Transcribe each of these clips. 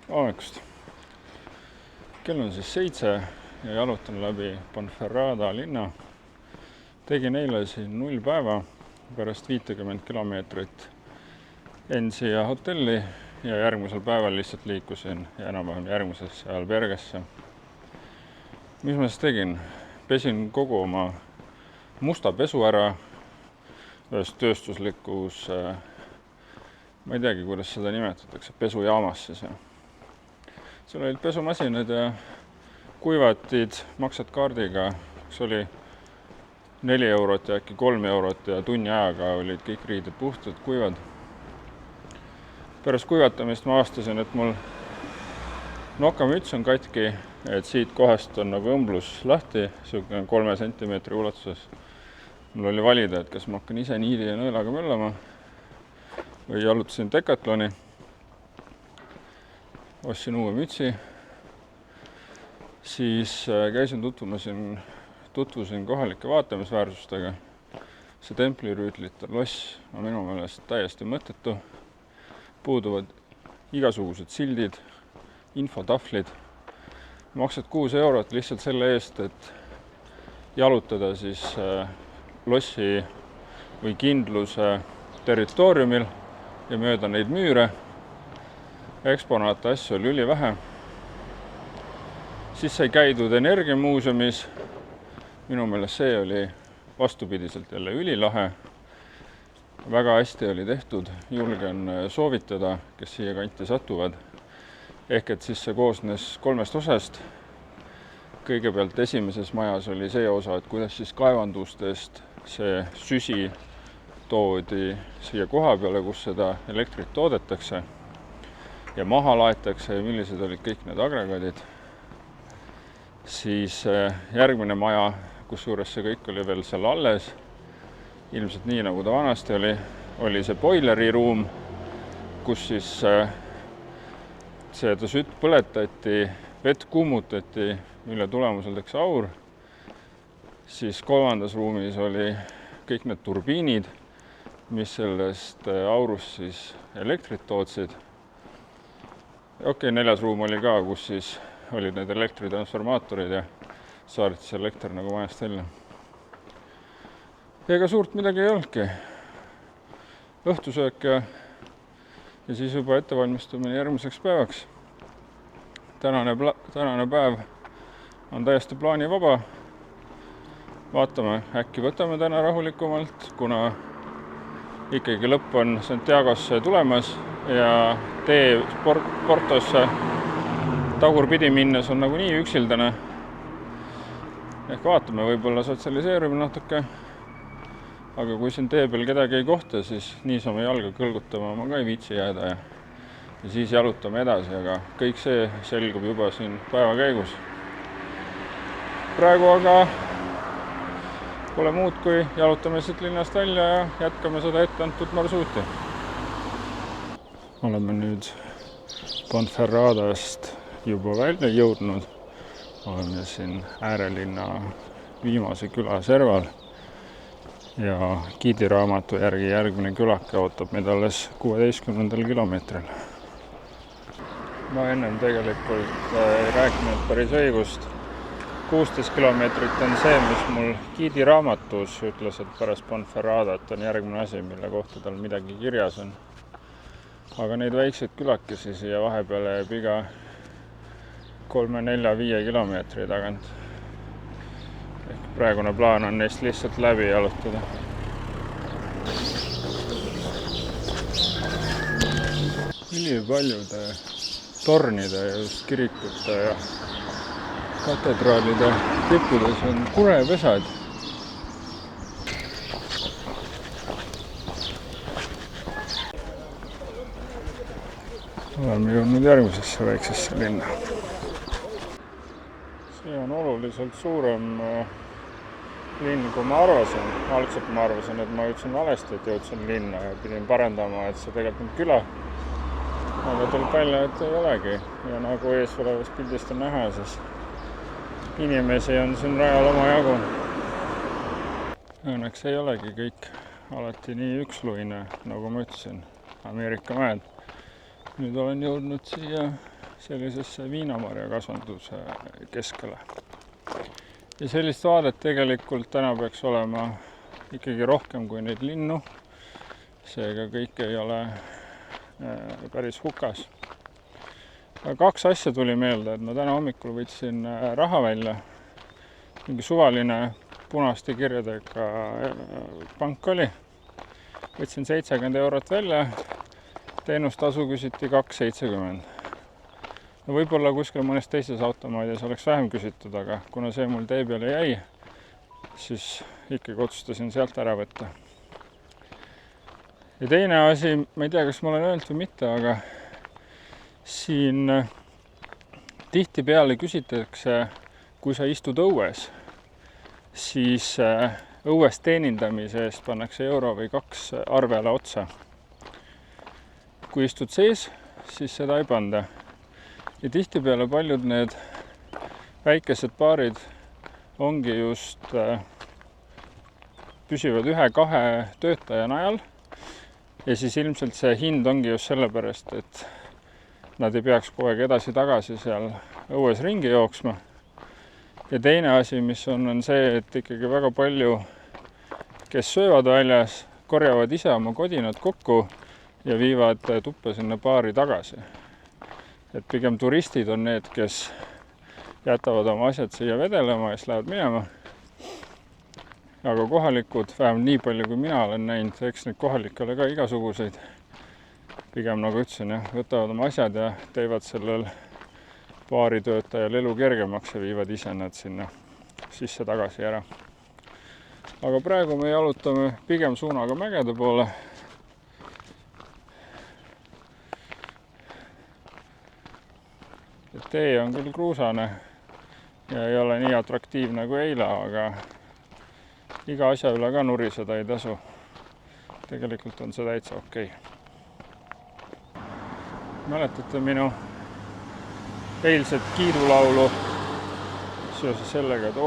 Hommikust. Kell on siis 7 ja jalutan läbi Ponferrada linna. Tegin eile siin 0 päeva, pärast 50 kilomeetrit jäin siia hotelli ja järgmisel päeval lihtsalt liikusin ja enam-vähem järgmisesse Albergesse. Mis ma siis tegin? Pesin kogu oma musta pesu ära ühes tööstuslikus, ma ei teagi, kuidas seda nimetatakse, pesujaamas siis. Seal olid pesumasinad ja kuivatid, maksad kaardiga, üks oli 4 eurot ja äkki 3 eurot ja tunni ajaga olid kõik riided puhtad, kuivad. Pärast kuivatamist ma avastasin, et mul nokamüts on katki, et siit kohast on nagu õmblus lahti, 3 sentimeetri ulatuses. Mul oli valida, et kas ma hakkan ise niidi ja nõelaga möllama või jalutasin Decathloni. Ostsin uue mütsi, siis käisin tutvusin kohalike vaatamisväärsustega. See templirüütlite loss on minu meelest täiesti mõttetu. Puuduvad igasugused sildid, infotahvlid. Maksad 6 eurot lihtsalt selle eest, et jalutada siis lossi või kindluse territooriumil ja mööda neid müüre. Eksponaate asju oli ülivähe. Siis sai käidud energiamuuseumis. Minu meelest see oli vastupidiselt jälle ülilahe. Väga hästi oli tehtud. Julgen soovitada, kes siia kanti satuvad. Ehk et siis see koosnes 3 osast. Kõigepealt esimeses majas oli see osa, et kuidas siis kaevandustest see süsi toodi siia koha peale, kus seda elektrit toodetakse ja maha laetakse ja millised olid kõik need agregaadid. Siis järgmine maja, kus juures see kõik oli veel seal alles, ilmselt nii nagu ta vanasti oli see boileri ruum, kus siis seda sütt põletati, vett kuumutati, mille tulemusel teks aur. Siis 3. ruumis oli kõik need turbiinid, mis sellest aurust siis elektrit tootsid. Okei, 4. ruum oli ka, kus siis olid need elektritransformaatorid ja saaritis elekter nagu majast välja. Ega suurt midagi ei olnudki. Õhtusöök ja siis juba ettevalmistumine järgmiseks päevaks. Tänane päev on täiesti plaanivaba. Vaatame, äkki võtame täna rahulikumalt, kuna ikkagi lõpp on Santiagosse tulemas ja tee Portosse tagurpidi minnes on nagunii üksildane. Ehk vaatame, võib-olla sotsialiseerime natuke. Aga kui siin tee peal kedagi ei kohta, siis niisama jalga kõlgutama ma ka ei viitsi jääda ja siis jalutame edasi, aga kõik see selgub juba siin päeva käigus. Praegu aga pole muud kui jalutame siit linnast välja ja jätkame seda etteantud marsuuti. Oleme nüüd Ponferradast juba välja jõudnud. Oleme siin äärelinna viimase küla serval ja giidiraamatu järgi järgmine külake ootab meid alles 16. kilomeetril. Ma ennem tegelikult ei rääkinud päris õigust. 16 kilomeetrit on see, mis mul giidiraamatus ütles, et pärast Ponferradat on järgmine asi, mille kohta tal midagi kirjas on. Aga neid väikseid külakesi siia vahepeale jääb iga 3, 4, 5 kilomeetri tagant. Ehk praegune plaan on neist lihtsalt läbi jalutada. Ülipaljude tornide ja just kirikute ja katedraalide tippudes on kurepesad. Oleme jõudnud järgmisesse väiksesse linna. See on oluliselt suurem linn, kui ma arvasin. Algselt ma arvasin, et ma ütlesin valesti, et jõudsin linna ja pidin parendama, et see tegelikult on küla. Aga tuli välja, et ei olegi. Ja nagu eesolevast pildist on näha, siis inimesi on siin rajal oma jagu. Õnneks ei olegi kõik alati nii üksluine, nagu ma ütlesin. Ameerika mäed Nüüd olen jõudnud siia sellisesse viinamarja kasvanduse keskele. Ja sellist vaadet tegelikult täna peaks olema ikkagi rohkem kui neid linnu. Seega kõik ei ole päris hukas. Kaks asja tuli meelde, et ma täna hommikul võtsin raha välja. Mingi suvaline punaste kirjadega pank oli. Võtsin 70 eurot välja, teenustasu küsiti 2,70. No võib-olla kuskil mõnes teises automaadis oleks vähem küsitud, aga kuna see mul tee peale jäi, siis ikkagi otsustasin sealt ära võtta. Ja teine asi, ma ei tea, kas ma olen öelnud või mitte, aga siin tihtipeale küsitakse, kui sa istud õues, siis õues teenindamise eest pannakse euro või 2 arvele otsa. Kui istud sees, siis seda ei panda. Ja tihtipeale paljud need väikesed baarid ongi just püsivad 1-2 töötaja najal. Ja siis ilmselt see hind ongi just sellepärast, et nad ei peaks kogu aeg edasi-tagasi seal õues ringi jooksma. Ja teine asi, mis on see, et ikkagi väga palju, kes söövad väljas, korjavad ise oma kodinad kokku ja viivad tuppa sinna baari tagasi. Et pigem turistid on need, kes jätavad oma asjad siia vedelema ja siis lähevad minema. Aga kohalikud, vähem nii palju kui mina olen näinud, eks neid kohalikele ka igasuguseid. Pigem nagu ütlesin, võtavad oma asjad ja teevad sellel baaritöötajal elu kergemaks ja viivad ise nad sinna sisse tagasi ära. Aga praegu me jalutame pigem suunaga mägede poole. Tee on küll kruusane ja ei ole nii atraktiivne kui eile, aga iga asja üle ka nuriseda ei tasu. Tegelikult on see täitsa okei. Mäletate minu eilset kiidulaulu seoses sellega, et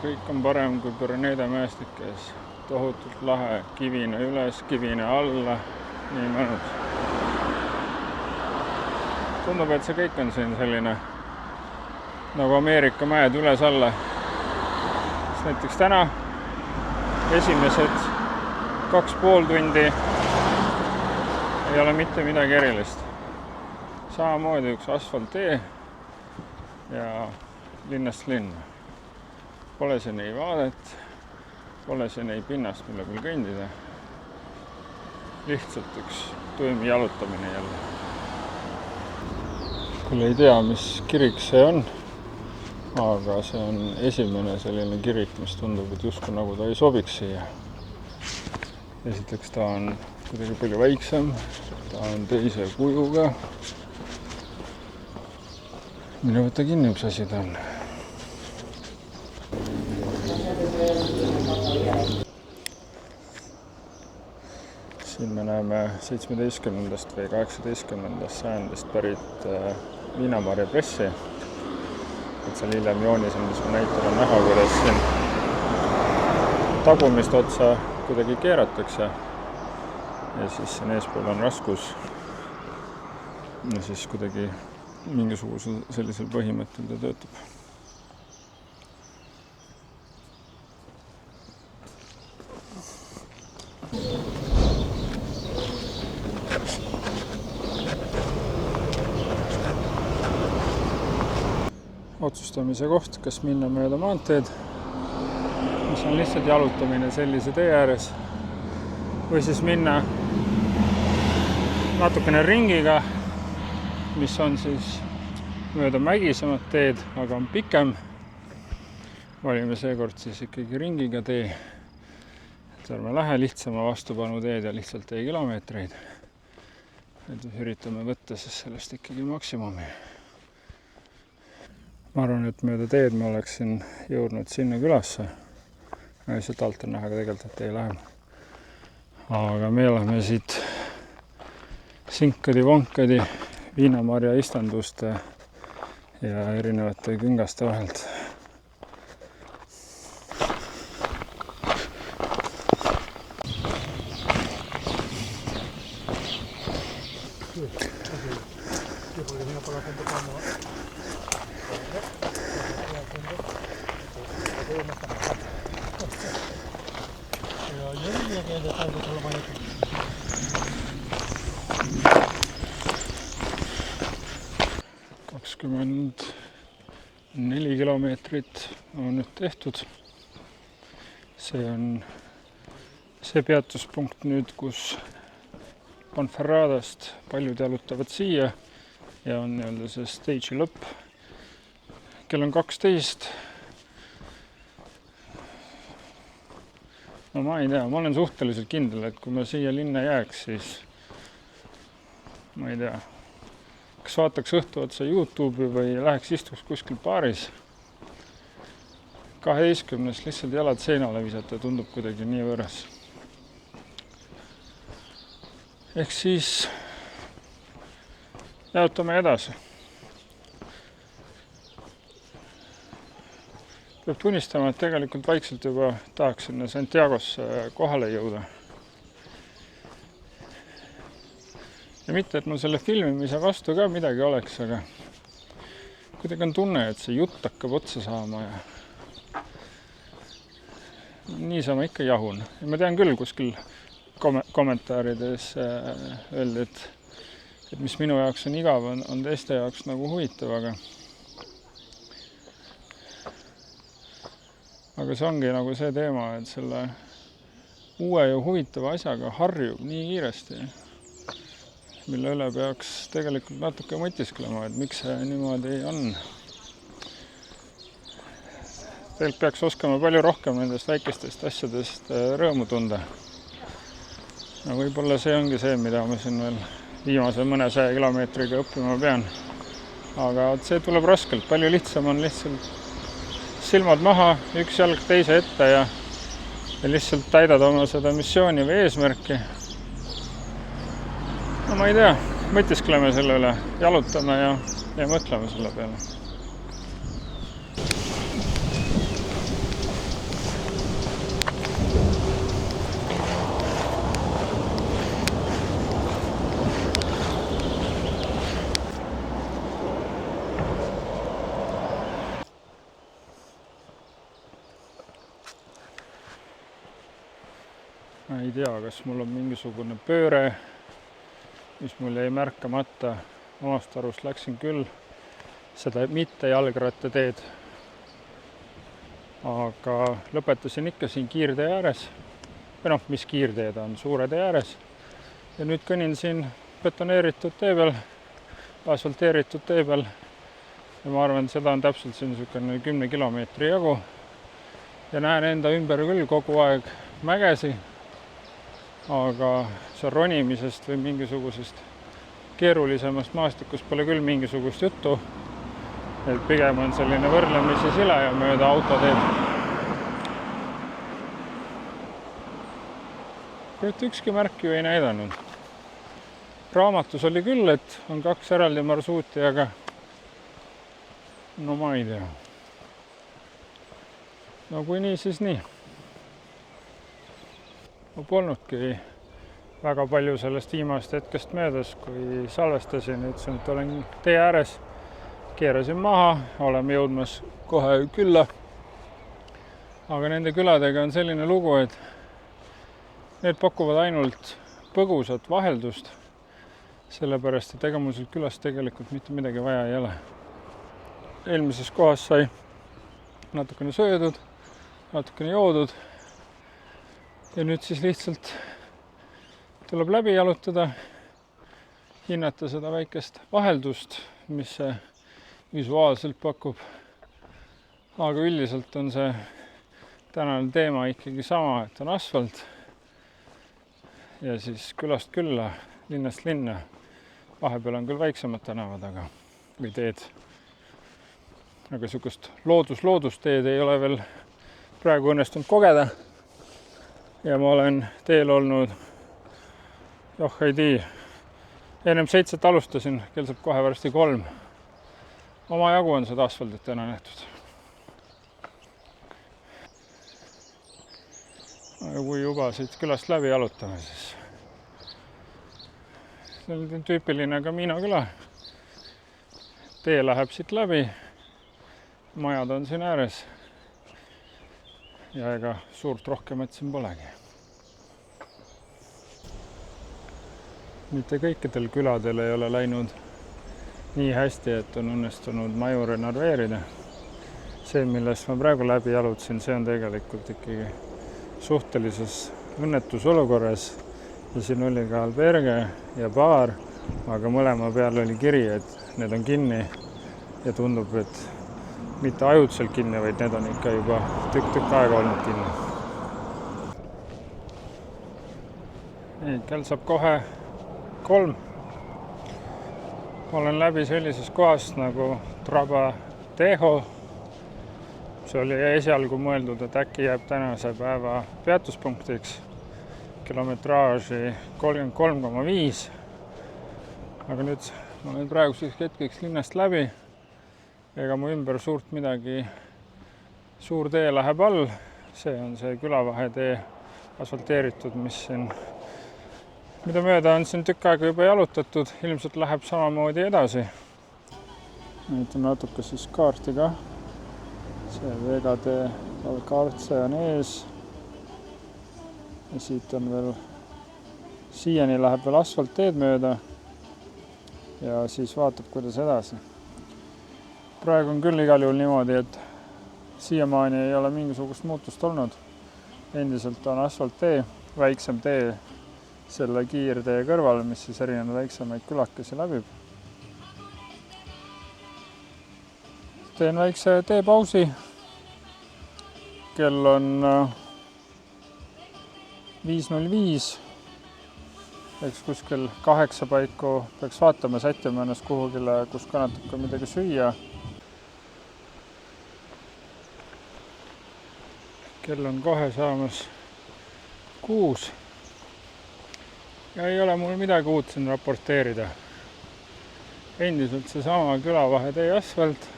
kõik on parem kui Püreneede mäestikes. Tohutult lahe, kivine üles, kivine alla, nii mõnus. Tundub, et see kõik on siin selline nagu Ameerika mäed üles-alla. Näiteks täna esimesed 2,5 tundi ei ole mitte midagi erilist. Samamoodi üks asfalttee ja linnast linna. Pole siin ei vaadet, pole siin ei pinnast, mille peal kõndida. Lihtsalt üks tuim jalutamine jälle. Küll ei tea, mis kirik see on, aga see on esimene selline kirik, mis tundub, et justkui nagu ta ei sobiks siia. Esiteks ta on kuidagi palju väiksem, ta on teise kujuga. Mine võtta kinni, mis asi ta on. Siin me näeme 17. või 18. sajandist pärit viinamarja pressi. Et seal hiljem joonisel, mis ma näitan, on näha, kuidas siin tagumist otsa kuidagi keeratakse. Ja siis siin eespool on raskus. Ja siis kuidagi mingisugusel sellisel põhimõttel ta töötab. Otsustamise koht, kas minna mööda maanteed, mis on lihtsalt jalutamine sellise tee ääres, või siis minna natukene ringiga, mis on siis mööda mägisemat teed, aga on pikem. Valime seekord siis ikkagi ringiga tee. Et ärme lähe lihtsama vastupanu teed ja lihtsalt tee kilomeetreid. Et üritame võtta siis sellest ikkagi maksimumi. Ma arvan, et mööda teed me oleksin jõudnud sinna külasse. Sealt alt on näha ka tegelikult, et ei lähe. Aga me oleme siit sinkadi-vonkadi viinamarja istanduste ja erinevate küngaste vahelt. Kakskümmend 4 kilomeetrit on nüüd tehtud. See on see peatuspunkt nüüd, kus Ponferradast paljud jalutavad siia ja on nii-öelda see stage'i lõpp. Kell on 12. No ma ei tea, ma olen suhteliselt kindel, et kui ma siia linna jääks, siis ma ei tea, kas vaataks õhtu otsa YouTube'i või läheks istuks kuskil baaris. 12. lihtsalt jalad seinale visata tundub kuidagi nii võõras. Ehk siis jalutame edasi. Peab tunnistama, et tegelikult vaikselt juba tahaks sinna Santiagosse kohale jõuda. Ja mitte, et mul selle filmimise vastu ka midagi oleks, aga kuidagi on tunne, et see jutt hakkab otsa saama ja niisama ikka jahun. Ja ma tean küll kuskil kommentaarides öeldi, et mis minu jaoks on igav, on teiste jaoks nagu huvitav, aga see ongi nagu see teema, et selle uue ja huvitava asjaga harjub nii kiiresti, mille üle peaks tegelikult natuke mõtisklema, et miks see niimoodi on. Tegelikult peaks oskama palju rohkem nendest väikestest asjadest rõõmu tunda. No võib-olla see ongi see, mida ma siin veel viimase mõne 100 kilomeetriga õppima pean. Aga see tuleb raskelt, palju lihtsam on lihtsalt silmad maha, üks jalg teise ette ja lihtsalt täidad oma seda missiooni või eesmärki. No ma ei tea, mõtiskleme selle üle, jalutame ja mõtleme selle peale. Ma ei tea, kas mul on mingisugune pööre, mis mul jäi märkamata. Omast arust läksin küll seda mitte jalgrattateed, aga lõpetasin ikka siin kiirtee ääres. Või noh, mis kiirteed on, suure tee ääres. Ja nüüd kõnnin siin betoneeritud tee peal, asfalteeritud tee peal. Ja ma arvan, et seda on täpselt siin 10 kilomeetri jagu. Ja näen enda ümber küll kogu aeg mägesi. Aga see ronimisest või mingisugusest keerulisemast maastikust pole küll mingisugust juttu. Et pigem on selline võrdlemisi sile ja mööda autoteed. Et ükski märk ju ei näidanud. Raamatus oli küll, et on 2 eraldi marsuuti, aga no ma ei tea. No kui nii, siis nii. Ma polnudki väga palju sellest viimast hetkest möödas, kui salvestasin, ütlesin, et olen tee ääres, keerasin maha, oleme jõudmas kohe külla. Aga nende küladega on selline lugu, et need pakuvad ainult põgusat vaheldust, sellepärast, et ega mul sealt külast tegelikult mitte midagi vaja ei ole. Eelmises kohas sai natukene söödud, natukene joodud. Ja nüüd siis lihtsalt tuleb läbi jalutada, hinnata seda väikest vaheldust, mis see visuaalselt pakub. Aga üldiselt on see tänane teema ikkagi sama, et on asfalt ja siis külast külla, linnast linna. Vahepeal on küll väiksemad tänavad või teed. Aga sükust loodusteed ei ole veel praegu õnnestunud kogeda. Ja ma olen teel olnud, ei tea, ennem 7 alustasin, kell saab kohe varsti 3. Oma jagu on seda asfaldit täna nähtud. Aga kui juba siit külast läbi jalutame, siis see on tüüpiline Camino küla. tee läheb siit läbi, majad on siin ääres ja ega suurt rohkemat siin polegi. Mitte kõikidel küladel ei ole läinud nii hästi, et on õnnestunud maju renoveerida. See, millest ma praegu läbi jalutasin, see on tegelikult ikkagi suhtelises õnnetusolukorras ja siin oli ka alberge ja baar, aga mõlema peal oli kiri, et need on kinni ja tundub, et mitte ajutiselt kinni, vaid need on ikka juba tükk aega olnud kinni. Nii, kell saab kohe 3. Olen läbi sellises kohast nagu Trabatejo. See oli esialgu mõeldud, et äkki jääb tänase päeva peatuspunktiks kilometraaži 33,5. Aga nüüd ma olen praeguseks hetkeks linnast läbi. Ega mu ümber suurt midagi, suur tee läheb all. See on see külavahetee asfalteeritud, mida mööda on siin tükk aega juba jalutatud. Ilmselt läheb samamoodi edasi. Näitan natuke siis kaarti ka. See VGD kaart on ees. Ja siit on veel, siiani läheb veel asfaltteed mööda. Ja siis vaatab, kuidas edasi. Praegu on küll igal juhul niimoodi, et siiamaani ei ole mingisugust muutust olnud. Endiselt on asfalttee, väiksem tee selle kiirtee kõrval, mis siis erinevaid väiksemaid külakesi läbib. Teen väikse teepausi. Kell on 5:05. Eks kuskil 8 paiku peaks vaatama, sättima ennast kuhugile, kus kannatab ka midagi süüa. Kell on kohe saamas 6. Ja ei ole mul midagi uut siin raporteerida. Endiselt seesama külavahetee asfalt.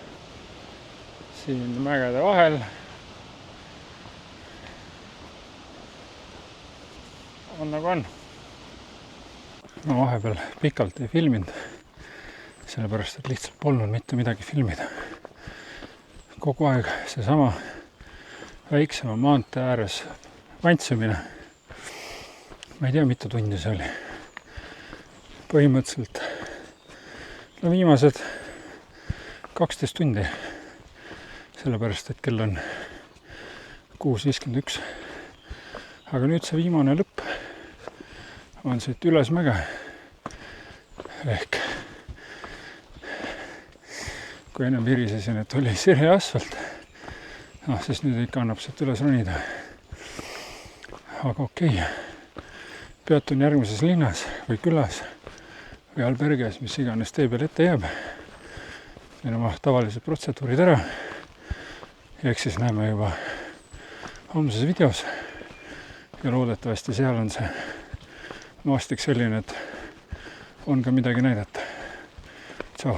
Siin mägede vahel. On nagu on. Ma vahepeal pikalt ei filminud. Sellepärast, et lihtsalt polnud mitte midagi filmida. Kogu aeg seesama väiksema maantee ääres vantsimine. Ma ei tea, mitu tundi see oli. Põhimõtteliselt viimased 12 tundi. Sellepärast, et kell on 6:51. Aga nüüd see viimane lõpp on siit ülesmäge. Ehk kui ennem virisesin, et oli sirge asfalt, siis nüüd ikka annab siit üles ronida. Aga okei. Peatun järgmises linnas või külas või alberges, mis iganes tee peal ette jääb. Teen oma tavalised protseduurid ära. Ja eks siis näeme juba homses videos. Ja loodetavasti seal on see maastik selline, et on ka midagi näidata. Tšau!